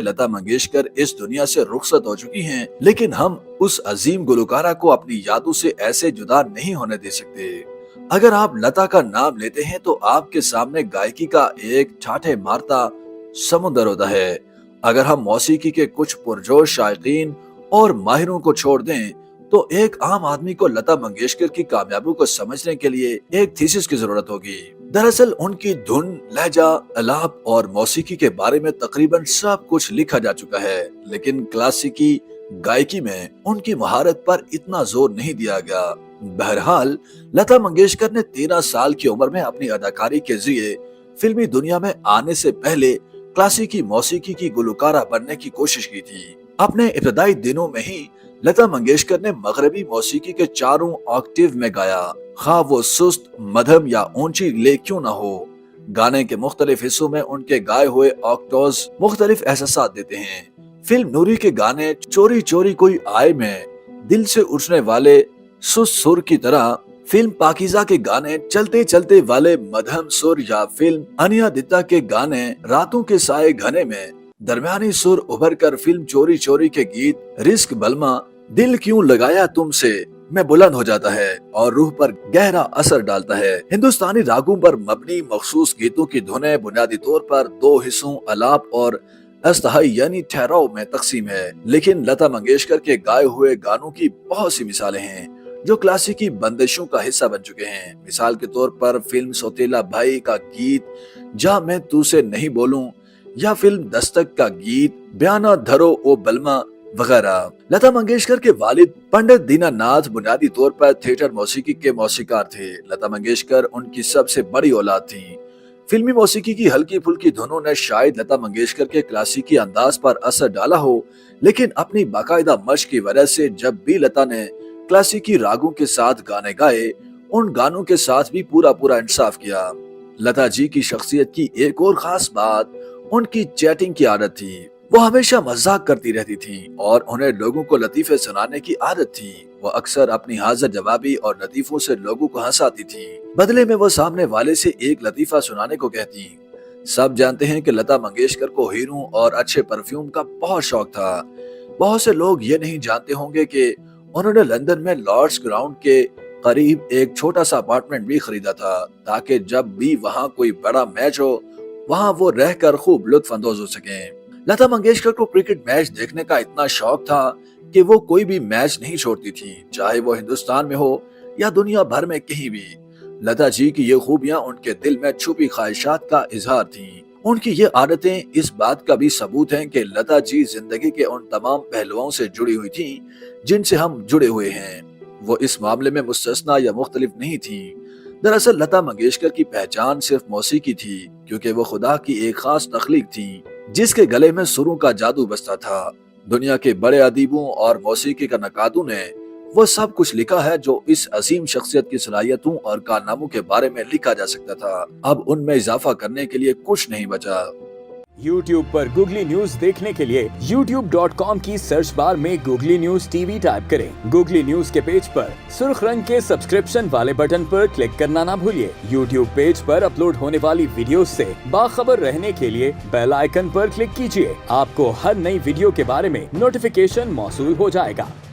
लता मंगेशकर इस दुनिया से रुखसत हो चुकी हैं, लेकिन हम उस अजीम गुलकारा को अपनी यादों से ऐसे जुदा नहीं होने दे सकते। अगर आप लता का नाम लेते हैं तो आपके सामने गायकी का एक ठाठे मारता समुंदर होता है। अगर हम मौसीकी के कुछ पुरजोश शायकीन और माहिरों को छोड़ दें तो एक आम आदमी को लता मंगेशकर की कामयाबी को समझने के लिए एक थीसिस की जरूरत होगी। दरअसल उनकी धुन, लहजा, अलाप और मौसीकी के बारे में तकरीबन सब कुछ लिखा जा चुका है, लेकिन क्लासिकी गायकी में उनकी महारत पर इतना जोर नहीं दिया गया। बहरहाल लता मंगेशकर ने 13 साल की उम्र में अपनी अदाकारी के जरिए फिल्मी दुनिया में आने से पहले क्लासिकी मौसीकी की गुलकारा बनने की कोशिश की थी। अपने इब्तदाई दिनों में ही लता मंगेशकर ने मगरबी मौसीकी के चारों ऑक्टेव में गाया, खा वो सुस्त, मध्यम या ऊंची ले क्यों ना हो। गाने के मुख्तलिफ हिस्सों में उनके गाए हुए ऑक्टेव्स मुख्तलिफ एहसास देते हैं। फिल्म नूरी के गाने चोरी चोरी कोई आए में दिल से उठने वाले सुस्त सुर की तरह, फिल्म पाकीज़ा के गाने चलते चलते वाले मध्यम सुर या फिल्म अनिया दित्ता के गाने रातों के साए घने में दरमियानी सुर उभर कर फिल्म चोरी चोरी के गीत रिस्क बलमा, दिल क्यों लगाया तुमसे में बुलंद हो जाता है और रूह पर गहरा असर डालता है। हिंदुस्तानी रागों पर मबनी मखसूस गीतों की धुनें बुनियादी तौर पर दो हिस्सों अलाप और अस्थाई यानी ठहराव में तकसीम है, लेकिन लता मंगेशकर के गाए हुए गानों की बहुत सी मिसालें हैं जो क्लासिकी बंदिशों का हिस्सा बन चुके हैं। मिसाल के तौर पर फिल्म सौतेला भाई का गीत जा मैं तुझसे नहीं बोलूं या फिल्म दस्तक का गीत बयाना धरो ओ बलमा वगैरह। लता मंगेशकर के वालिद पंडित दीनानाथ बुनियादी तौर पर थिएटर मौसीकी के मौसीकार थे। लता मंगेशकर उनकी सबसे बड़ी औलाद थी। फिल्मी मौसीकी की हल्की फुल्की धुनों ने शायद लता मंगेशकर के क्लासिकी अंदाज पर असर डाला हो, लेकिन अपनी बाकायदा मशक की वजह से जब भी लता ने क्लासिकी रागों के साथ गाने गाए, उन गानों के साथ भी पूरा इंसाफ किया। लता जी की शख्सियत की एक और खास बात उनकी चैटिंग की आदत थी। वो हमेशा मजाक करती रहती थी और उन्हें लोगों को लतीफे सुनाने की आदत थी। वो अक्सर अपनी हाजिर जवाबी और लतीफों से लोगों को हंसाती थी। बदले में वो सामने वाले से एक लतीफा सुनाने को कहती। सब जानते हैं कि लता मंगेशकर को हीरों और अच्छे परफ्यूम का बहुत शौक था। बहुत से लोग ये नहीं जानते होंगे कि उन्होंने लंदन में लॉर्ड्स ग्राउंड के करीब एक छोटा सा अपार्टमेंट भी खरीदा था, ताकि जब भी वहाँ कोई बड़ा मैच हो वहाँ वो रहकर खूब लुत्फ अंदोज हो सके। लता मंगेशकर को क्रिकेट मैच देखने का इतना शौक था कि वो कोई भी मैच नहीं छोड़ती थी, चाहे वो हिंदुस्तान में हो या दुनिया भर में कहीं भी। लता जी की ये खूबियां उनके दिल में छुपी ख्वाहिशात का इजहार थीं। उनकी ये आदतें इस बात का भी सबूत हैं कि लता जी जिंदगी के उन तमाम पहलुओं से जुड़ी हुई थीं जिनसे हम जुड़े हुए हैं। वो इस मामले में मुस्तस्ना या मुख्तलिफ नहीं थी। दरअसल लता मंगेशकर की पहचान सिर्फ मौसीकी थी, क्योंकि वो खुदा की एक खास तख्लीक थी जिसके गले में सुरों का जादू बसता था। दुनिया के बड़े अदीबों और मौसीकी का नकादों ने वो सब कुछ लिखा है जो इस अजीम शख्सियत की सलाहियतों और कारनामों के बारे में लिखा जा सकता था। अब उनमें इजाफा करने के लिए कुछ नहीं बचा। YouTube पर गूगली न्यूज देखने के लिए youtube.com की सर्च बार में गूगली न्यूज टीवी टाइप करें। गूगली न्यूज के पेज पर सुर्ख रंग के सब्सक्रिप्शन वाले बटन पर क्लिक करना ना भूलिए। YouTube पेज पर अपलोड होने वाली वीडियो से बाखबर रहने के लिए बेल आइकन पर क्लिक कीजिए। आपको हर नई वीडियो के बारे में नोटिफिकेशन मौसूल हो जाएगा।